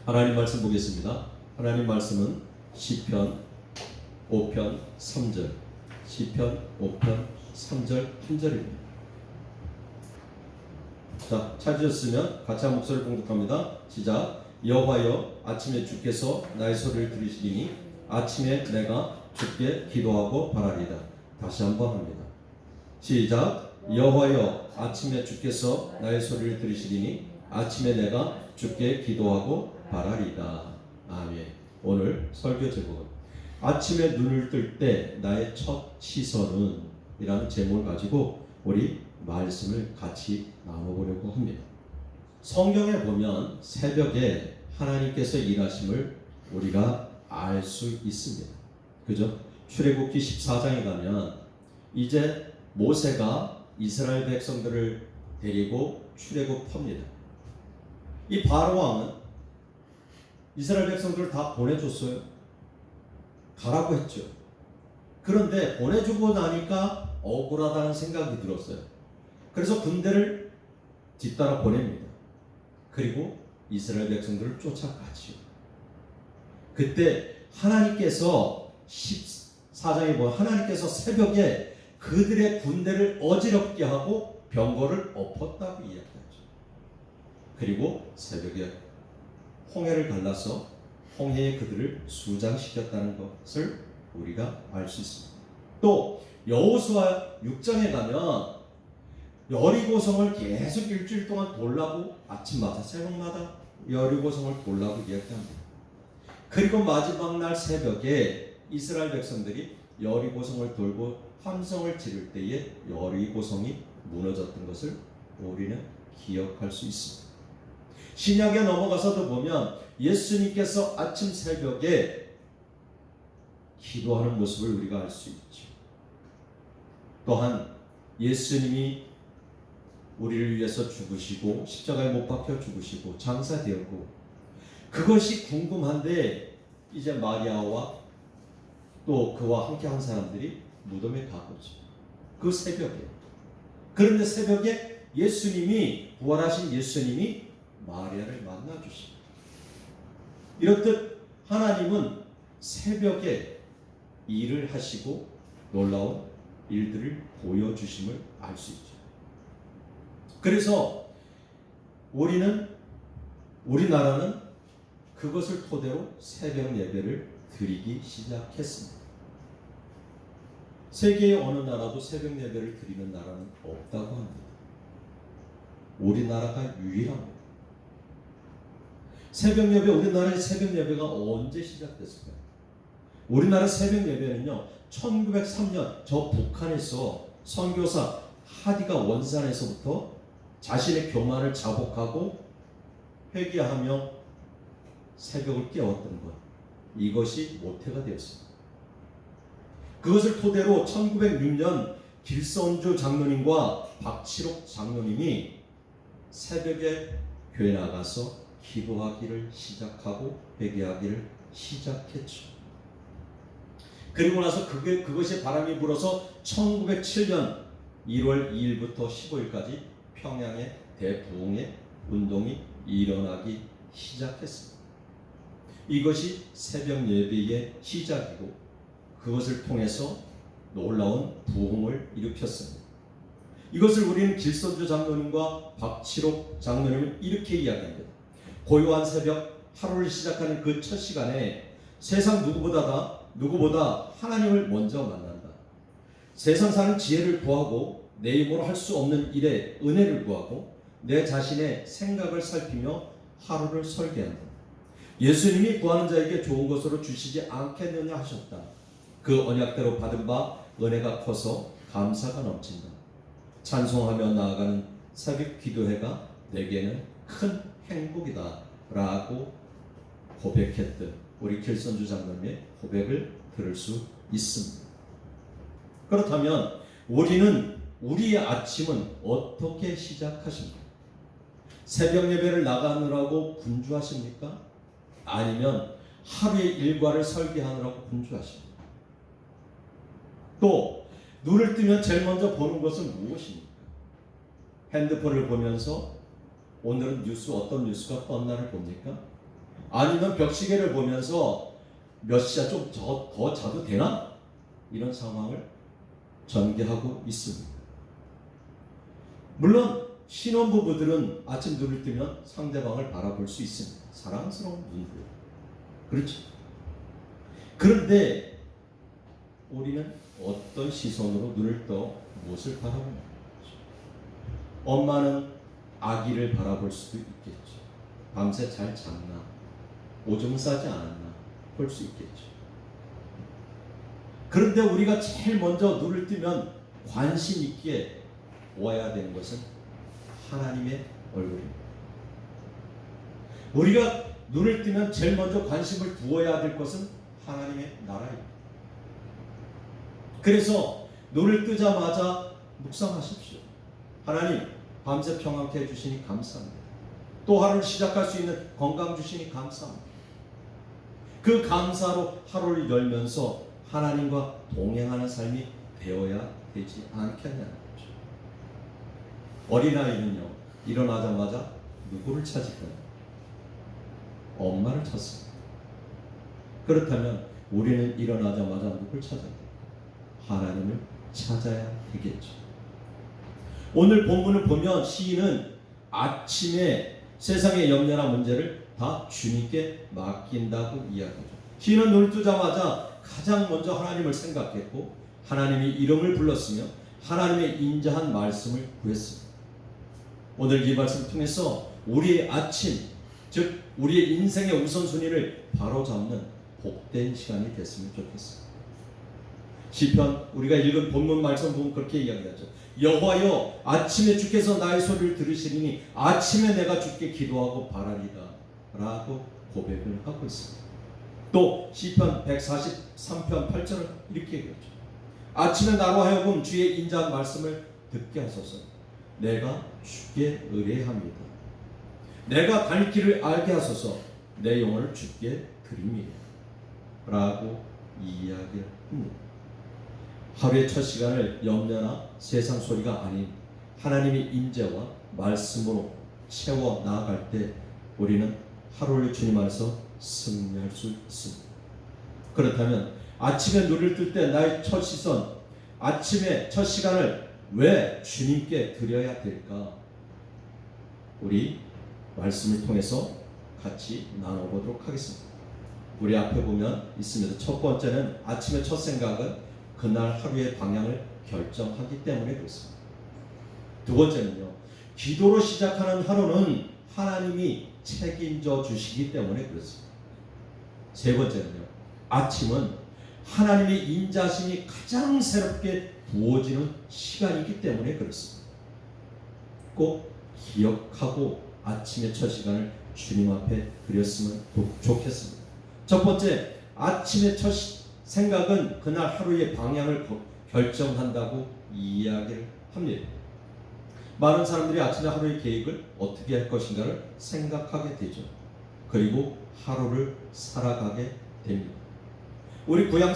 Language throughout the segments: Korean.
하나님 말씀 보겠습니다. 하나님 말씀은 시편 5편 3절, 시편 5편 3절 1절입니다. 자, 찾으셨으면 같이 한 목소리 공독합니다. 시작. 여호와여, 아침에 주께서 나의 소리를 들으시리니 아침에 내가 주께 기도하고 바라리다. 다시 한번 합니다. 시작. 여호와여, 아침에 주께서 나의 소리를 들으시리니 아침에 내가 주께 기도하고 바라리다. 아멘. 오늘 설교 제목은 아침에 눈을 뜰 때 나의 첫 시선은 이라는 제목을 가지고 우리 말씀을 같이 나눠보려고 합니다. 성경에 보면 새벽에 하나님께서 일하심을 우리가 알 수 있습니다. 그죠? 출애굽기 14장에 가면 이제 모세가 이스라엘 백성들을 데리고 출애굽합니다. 이 바로 왕은 이스라엘 백성들을 다 보내줬어요. 가라고 했죠. 그런데 보내주고 나니까 억울하다는 생각이 들었어요. 그래서 군대를 뒤따라 보냅니다. 그리고 이스라엘 백성들을 쫓아가죠. 그때 하나님께서 14장에 보면 하나님께서 새벽에 그들의 군대를 어지럽게 하고 병거를 엎었다고 이야기하죠. 그리고 새벽에 홍해를 갈라서 홍해에 그들을 수장시켰다는 것을 우리가 알 수 있습니다. 또 여호수아 6장에 가면 여리고성을 계속 일주일 동안 돌라고 아침마다 새벽마다 여리고성을 돌라고 이야기합니다. 그리고 마지막 날 새벽에 이스라엘 백성들이 여리고성을 돌고 함성을 지를 때에 여리고성이 무너졌던 것을 우리는 기억할 수 있습니다. 신약에 넘어가서도 보면 예수님께서 아침 새벽에 기도하는 모습을 우리가 알 수 있죠. 또한 예수님이 우리를 위해서 죽으시고 십자가에 못 박혀 죽으시고 장사되었고 그것이 궁금한데 이제 마리아와 또 그와 함께 한 사람들이 무덤에 가보죠. 그 새벽에. 그런데 새벽에 예수님이 부활하신 예수님이 마리아를 만나 주십니다. 이렇듯 하나님은 새벽에 일을 하시고 놀라운 일들을 보여주심을 알 수 있죠. 그래서 우리나라는 그것을 토대로 새벽 예배를 드리기 시작했습니다. 세계의 어느 나라도 새벽 예배를 드리는 나라는 없다고 합니다. 우리나라가 유일합니다. 새벽 예배, 우리나라의 새벽 예배가 언제 시작됐을까요? 우리나라 새벽 예배는요, 1903년 저 북한에서 선교사 하디가 원산에서부터 자신의 교만을 자복하고 회개하며 새벽을 깨웠던 것, 이것이 모태가 되었습니다. 그것을 토대로 1906년 길선주 장로님과 박칠옥 장로님이 새벽에 교회 나가서 기도하기를 시작하고 회개하기를 시작했죠. 그리고 나서 그것이 바람이 불어서 1907년 1월 2일부터 15일까지 평양의 대부흥의 운동이 일어나기 시작했습니다. 이것이 새벽 예배의 시작이고 그것을 통해서 놀라운 부흥을 일으켰습니다. 이것을 우리는 길선주 장로님과 박칠옥 장로님은 이렇게 이야기합니다. 고요한 새벽 하루를 시작하는 그 첫 시간에 세상 누구보다 하나님을 먼저 만난다. 세상 사는 지혜를 구하고 내 힘으로 할 수 없는 일에 은혜를 구하고 내 자신의 생각을 살피며 하루를 설계한다. 예수님이 구하는 자에게 좋은 것으로 주시지 않겠느냐 하셨다. 그 언약대로 받은 바 은혜가 커서 감사가 넘친다. 찬송하며 나아가는 새벽 기도회가 내게는 큰 행복이다 라고 고백했던 우리 길선주 장로님의 고백을 들을 수 있습니다. 그렇다면 우리의 아침은 어떻게 시작하십니까? 새벽 예배를 나가느라고 분주하십니까? 아니면 하루의 일과를 설계하느라고 분주하십니까? 또 눈을 뜨면 제일 먼저 보는 것은 무엇입니까? 핸드폰을 보면서 오늘은 어떤 뉴스가 떴나를 봅니까? 아니면 벽시계를 보면서 몇 시야 좀 더 자도 되나? 이런 상황을 전개하고 있습니다. 물론 신혼부부들은 아침 눈을 뜨면 상대방을 바라볼 수 있습니다. 사랑스러운 눈으로. 그렇죠. 그런데 우리는 어떤 시선으로 눈을 떠 무엇을 바라보냐? 엄마는 아기를 바라볼 수도 있겠죠. 밤새 잘 잤나? 오줌 싸지 않았나? 볼 수 있겠죠. 그런데 우리가 제일 먼저 눈을 뜨면 관심 있게 보아야 되는 것은 하나님의 얼굴입니다. 우리가 눈을 뜨면 제일 먼저 관심을 두어야 될 것은 하나님의 나라입니다. 그래서 눈을 뜨자마자 묵상하십시오. 하나님, 밤새 평안케 해주시니 감사합니다. 또 하루를 시작할 수 있는 건강 주시니 감사합니다. 그 감사로 하루를 열면서 하나님과 동행하는 삶이 되어야 되지 않겠냐는 거죠. 어린아이는요, 일어나자마자 누구를 찾을까요? 엄마를 찾습니다. 그렇다면 우리는 일어나자마자 누구를 찾아야 돼요? 하나님을 찾아야 되겠죠. 오늘 본문을 보면 시인은 아침에 세상의 염려나 문제를 다 주님께 맡긴다고 이야기하죠. 시인은 눈을 뜨자마자 가장 먼저 하나님을 생각했고 하나님의 이름을 불렀으며 하나님의 인자한 말씀을 구했습니다. 오늘 이 말씀을 통해서 우리의 아침, 즉 우리의 인생의 우선순위를 바로잡는 복된 시간이 됐으면 좋겠습니다. 시편 우리가 읽은 본문 말씀 보면 그렇게 이야기하죠. 여호와여, 아침에 주께서 나의 소리를 들으시리니 아침에 내가 주께 기도하고 바라리다 라고 고백을 하고 있습니다. 또 시편 143편 8절은 이렇게 얘기하죠. 아침에 나로 하여금 주의 인자한 말씀을 듣게 하소서. 내가 주께 의뢰합니다. 내가 갈 길을 알게 하소서. 내 영혼을 주께 드립니다 라고 이야기를 합니다. 하루의 첫 시간을 염려나 세상 소리가 아닌 하나님의 인재와 말씀으로 채워 나아갈 때 우리는 하루를 주님 안에서 승리할 수 있습니다. 그렇다면 아침에 눈을 뜰 때 나의 첫 시선, 아침에 첫 시간을 왜 주님께 드려야 될까? 우리 말씀을 통해서 같이 나눠보도록 하겠습니다. 우리 앞에 보면 있습니다. 첫 번째는 아침의 첫 생각은 그날 하루의 방향을 결정하기 때문에 그렇습니다. 두 번째는요, 기도로 시작하는 하루는 하나님이 책임져 주시기 때문에 그렇습니다. 세 번째는요, 아침은 하나님의 인자심이 가장 새롭게 부어지는 시간이기 때문에 그렇습니다. 꼭 기억하고 아침의 첫 시간을 주님 앞에 드렸으면 좋겠습니다. 첫 번째, 아침의 첫 생각은 그날 하루의 방향을 결정한다고 이야기를 합니다. 많은 사람들이 아침에 하루의 계획을 어떻게 할 것인가를 생각하게 되죠. 그리고 하루를 살아가게 됩니다. 우리 구약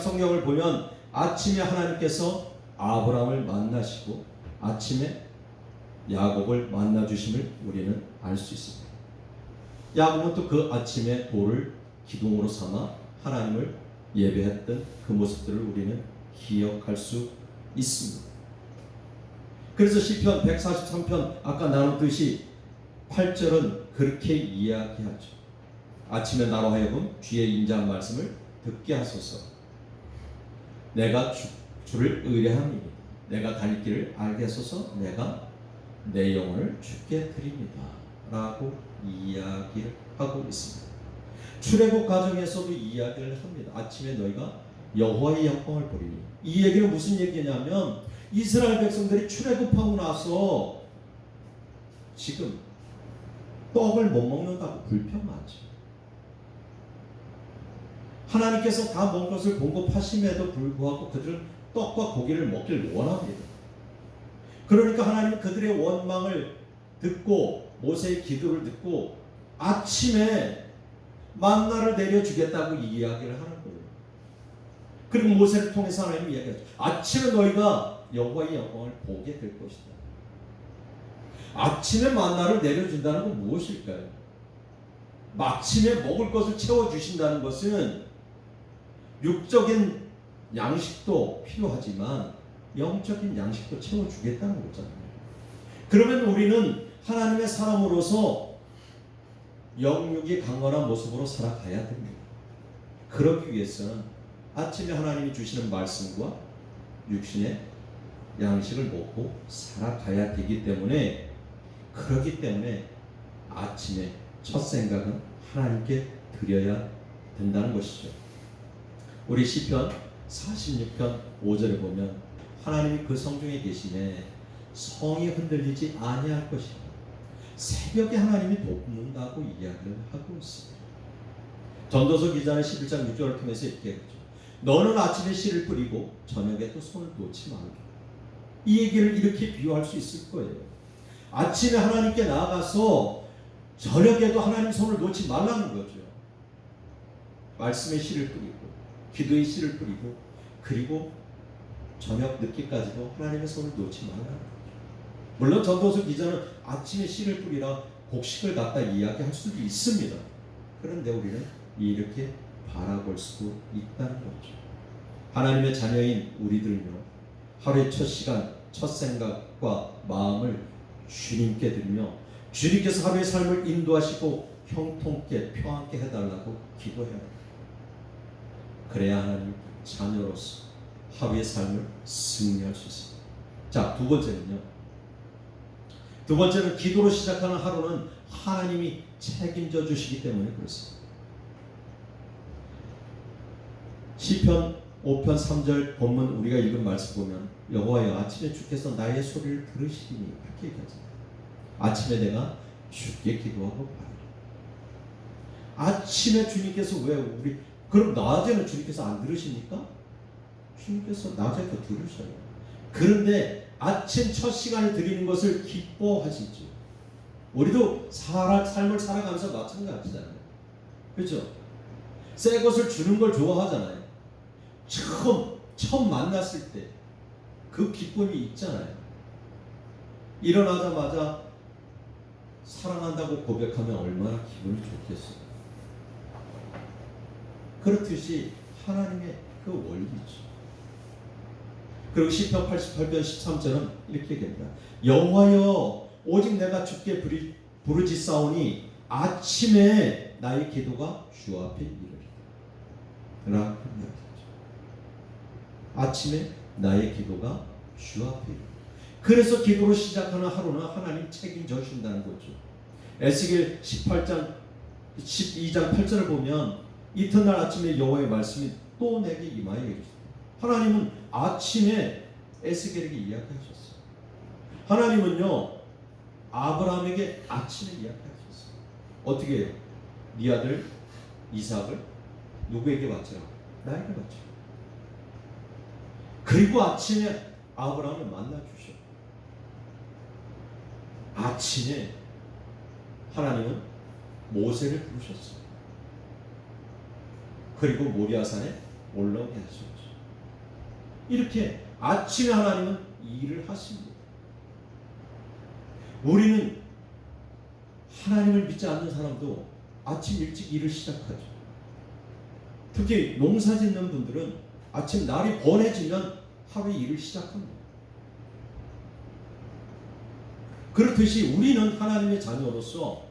성경을 보면 아침에 하나님께서 아브라함을 만나시고 아침에 야곱을 만나 주심을 우리는 알 수 있습니다. 야곱은 또 그 아침에 돌을 기둥으로 삼아 하나님을 예배했던 그 모습들을 우리는 기억할 수 있습니다. 그래서 시편 143편 아까 나눴듯이 8절은 그렇게 이야기하죠. 아침에 나로 하여금 주의 인자한 말씀을 듣게 하소서. 내가 주를 의뢰합니다. 내가 갈 길을 알게 하소서. 내가 내 영혼을 주께 드립니다 라고 이야기를 하고 있습니다. 출애굽 과정에서도 이야기를 합니다. 아침에 너희가 여호와의 영광을 보리니. 이 얘기는 무슨 얘기냐면 이스라엘 백성들이 출애굽하고 나서 지금 떡을 못 먹는다고 불평하죠. 하나님께서 다 먹은 것을 공급하심에도 불구하고 그들은 떡과 고기를 먹길 원합니다. 그러니까 하나님은 그들의 원망을 듣고 모세의 기도를 듣고 아침에 만나를 내려주겠다고 이야기를 하는 거예요. 그리고 모세를 통해서 하나님이 이야기하죠. 아침에 너희가 여호와의 영광을 보게 될 것이다. 아침에 만나를 내려준다는 건 무엇일까요? 마침에 먹을 것을 채워주신다는 것은 육적인 양식도 필요하지만 영적인 양식도 채워주겠다는 거잖아요. 그러면 우리는 하나님의 사람으로서 영육이 강건한 모습으로 살아가야 됩니다. 그러기 위해서는 아침에 하나님이 주시는 말씀과 육신의 양식을 먹고 살아가야 되기 때문에, 그렇기 때문에 아침에 첫 생각은 하나님께 드려야 된다는 것이죠. 우리 시편 46편 5절에 보면 하나님이 그 성중에 계시네 성이 흔들리지 아니할 것이다. 새벽에 하나님이 돕는다고 이야기를 하고 있습니다. 전도서 기자는 11장 6절을 통해서 이렇게 했죠. 너는 아침에 씨를 뿌리고 저녁에도 손을 놓지 말라. 이 얘기를 이렇게 비유할 수 있을 거예요. 아침에 하나님께 나아가서 저녁에도 하나님 손을 놓지 말라는 거죠. 말씀의 씨를 뿌리고 기도의 씨를 뿌리고 그리고 저녁 늦게까지도 하나님의 손을 놓지 말라는 거죠. 물론 전도서 기자는 아침에 씨를 뿌리라 곡식을 갖다 이야기할 수도 있습니다. 그런데 우리는 이렇게 바라볼 수도 있다는 거죠. 하나님의 자녀인 우리들은요, 하루의 첫 시간, 첫 생각과 마음을 주님께 드리며 주님께서 하루의 삶을 인도하시고 형통케 평안케 해달라고 기도해야 합니다. 그래야 하나님 자녀로서 하루의 삶을 승리할 수 있습니다. 자, 두 번째는 기도로 시작하는 하루는 하나님이 책임져 주시기 때문에 그렇습니다. 시편 5편 3절 본문 우리가 읽은 말씀 보면 여호와여 아침에 주께서 나의 소리를 들으시리니 그렇게 얘기하잖아요. 아침에 내가 주께 기도하고 바라리. 아침에 주님께서 왜 우리 그럼 낮에는 주님께서 안 들으십니까? 주님께서 낮에도 들으셔요. 그런데 아침 첫 시간에 드리는 것을 기뻐하시죠. 우리도 삶을 살아가면서 마찬가지잖아요. 그렇죠? 새 것을 주는 걸 좋아하잖아요. 처음 만났을 때 그 기쁨이 있잖아요. 일어나자마자 사랑한다고 고백하면 얼마나 기분이 좋겠어요. 그렇듯이 하나님의 그 원리죠. 그리고 시편 88편 13절은 이렇게 얘기합니다. 여호와여 오직 내가 주께 부르짖사오니 아침에 나의 기도가 주 앞에 이르리라. 라고 이야기하죠. 아침에 나의 기도가 주 앞에 이르리라. 그래서 기도로 시작하는 하루는 하나님 책임져 주신다는 거죠. 에스겔 12장 8절을 보면 이튿날 아침에 여호와의 말씀이 또 내게 임하여 이르시되, 하나님은 아침에 에스겔에게 이야기하셨어요. 하나님은요 아브라함에게 아침에 이야기하셨어요. 어떻게 해요? 네 아들 이삭을 누구에게 바치라? 나에게 바치라. 그리고 아침에 아브라함을 만나 주셔. 아침에 하나님은 모세를 부르셨어요. 그리고 모리아산에 올라오게 하셨죠. 이렇게 아침에 하나님은 일을 하십니다. 우리는 하나님을 믿지 않는 사람도 아침 일찍 일을 시작하죠. 특히 농사 짓는 분들은 아침 날이 번해지면 하루의 일을 시작합니다. 그렇듯이 우리는 하나님의 자녀로서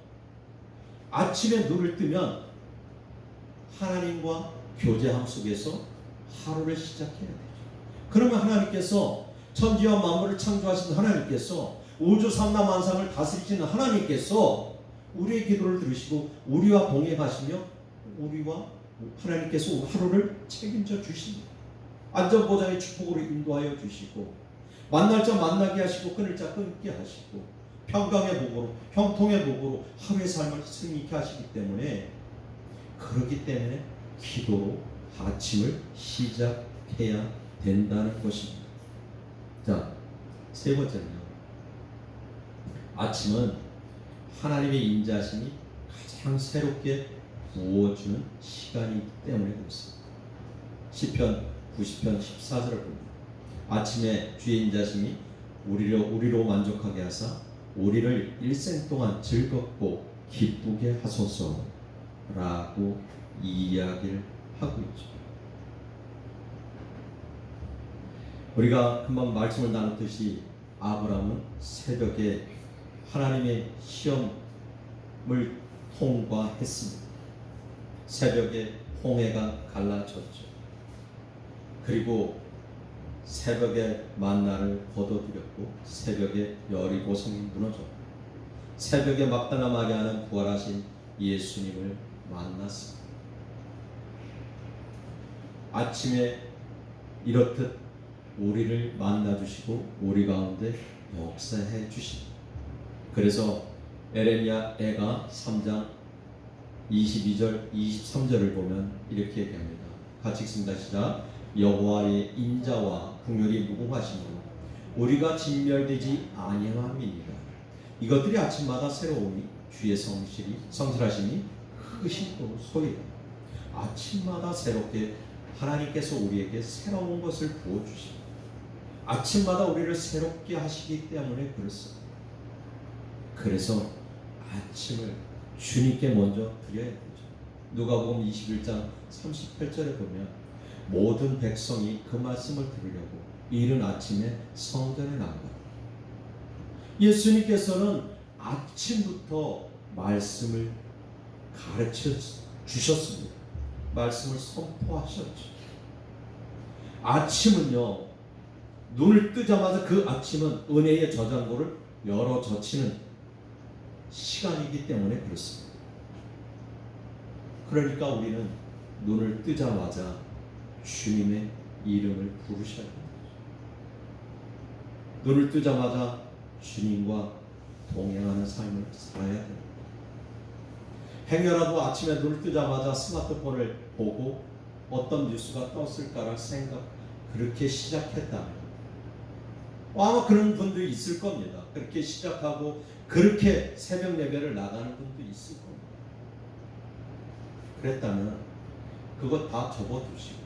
아침에 눈을 뜨면 하나님과 교제함 속에서 하루를 시작해야 되죠. 그러면 하나님께서 천지와 만물을 창조하신 하나님께서 우주 삼라만상을 다스리시는 하나님께서 우리의 기도를 들으시고 우리와 동행하시며 우리와 하나님께서 하루를 책임져 주십니다. 안전보장의 축복으로 인도하여 주시고 만날 자 만나게 하시고 끊을 자 끊게 하시고 평강의 복으로 형통의 복으로 하루의 삶을 승리케 하시기 때문에, 그렇기 때문에 기도로 아침을 시작해야 된다는 것입니다. 자, 세 번째는요. 아침은 하나님의 인자심이 가장 새롭게 부어주는 시간이기 때문에 그렇습니다. 시편 90편 14절을 봅니다. 아침에 주의 인자심이 우리로 만족하게 하사 우리를 일생 동안 즐겁고 기쁘게 하소서. 라고 이야기를 하고 있죠. 우리가 금방 말씀을 나눴듯이 아브라함은 새벽에 하나님의 시험을 통과했습니다. 새벽에 홍해가 갈라졌죠. 그리고 새벽에 만나를 거둬들였고 새벽에 여리고성이 무너졌고 새벽에 막달라 마리아는 부활하신 예수님을 만났습니다. 아침에 이렇듯 우리를 만나주시고 우리 가운데 역사해 주십니다. 그래서 에레미야 애가 3장 22절 23절을 보면 이렇게 얘기합니다. 같이 읽습니다. 시작. 여호와의 인자와 긍휼이 무궁하시므로 우리가 진멸되지 아니함이니라. 이것들이 아침마다 새로우니 주의 성실하심이 크신 소이다. 아침마다 새롭게 하나님께서 우리에게 새로운 것을 부어주십니다. 아침마다 우리를 새롭게 하시기 때문에 그렇습니다. 그래서 아침을 주님께 먼저 드려야 되죠. 누가복음 21장 38절에 보면 모든 백성이 그 말씀을 들으려고 이른 아침에 성전에 나온다. 예수님께서는 아침부터 말씀을 가르쳐 주셨습니다. 말씀을 선포하셨죠. 아침은요, 눈을 뜨자마자 그 아침은 은혜의 저장고를 열어 젖히는 시간이기 때문에 그렇습니다. 그러니까 우리는 눈을 뜨자마자 주님의 이름을 부르셔야 합니다. 눈을 뜨자마자 주님과 동행하는 삶을 살아야 됩니다. 행여라도 아침에 눈을 뜨자마자 스마트폰을 보고 어떤 뉴스가 떴을까를 그렇게 시작했다면 아마 그런 분도 있을 겁니다. 그렇게 시작하고 그렇게 새벽 예배를 나가는 분도 있을 겁니다. 그랬다면 그것 다 접어두시고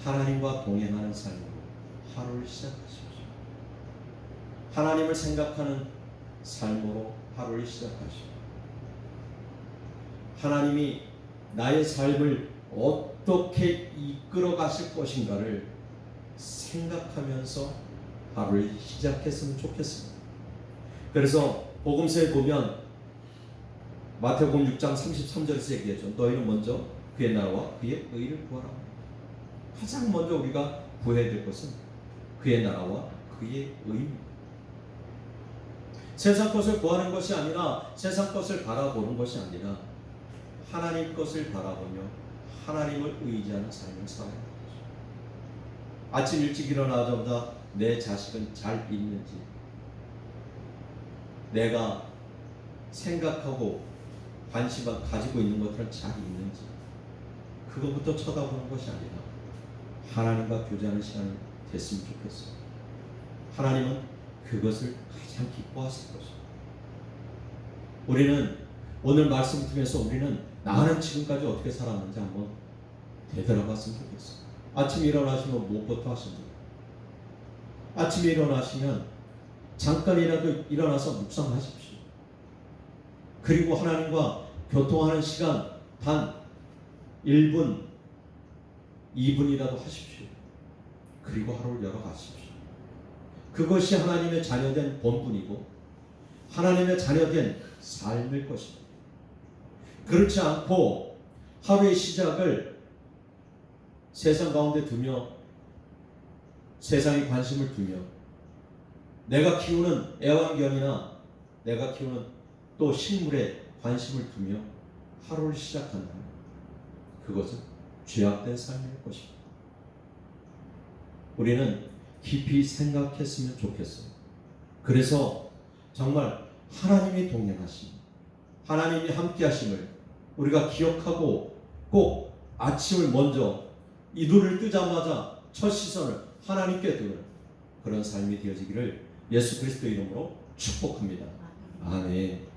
하나님과 동행하는 삶으로 하루를 시작하십시오. 하나님을 생각하는 삶으로 하루를 시작하십시오. 하나님이 나의 삶을 어떻게 이끌어 가실 것인가를 생각하면서 하루를 시작했으면 좋겠습니다. 그래서 복음서에 보면 마태복음 6장 33절에서 얘기하죠. 너희는 먼저 그의 나라와 그의 의를 구하라. 가장 먼저 우리가 구해야 될 것은 그의 나라와 그의 의입니다. 세상 것을 구하는 것이 아니라 세상 것을 바라보는 것이 아니라 하나님 것을 바라보며 하나님을 의지하는 삶을 살아야 합니다. 아침 일찍 일어나자마자 내 자식은 잘 있는지, 내가 생각하고 관심 가지고 있는 것들은 잘 있는지, 그것부터 쳐다보는 것이 아니라 하나님과 교제하는 시간이 됐으면 좋겠어요. 하나님은 그것을 가장 기뻐하실 것입니다. 우리는 오늘 말씀을 통해서 우리는 나는 지금까지 어떻게 살았는지 한번 되돌아봤으면 좋겠어요. 아침에 일어나시면 무엇부터 하십니까? 아침에 일어나시면 잠깐이라도 일어나서 묵상하십시오. 그리고 하나님과 교통하는 시간 단 1분, 2분이라도 하십시오. 그리고 하루를 열어가십시오. 그것이 하나님의 자녀된 본분이고 하나님의 자녀된 삶일 것입니다. 그렇지 않고 하루의 시작을 세상 가운데 두며 세상에 관심을 두며 내가 키우는 애완견이나 내가 키우는 또 식물에 관심을 두며 하루를 시작한다면 그것은 죄악된 삶일 것입니다. 우리는 깊이 생각했으면 좋겠어요. 그래서 정말 하나님이 동행하심, 하나님이 함께 하심을 우리가 기억하고 꼭 아침을 먼저 이 눈을 뜨자마자 첫 시선을 하나님께 두는 그런 삶이 되어지기를 예수 그리스도 이름으로 축복합니다. 아멘.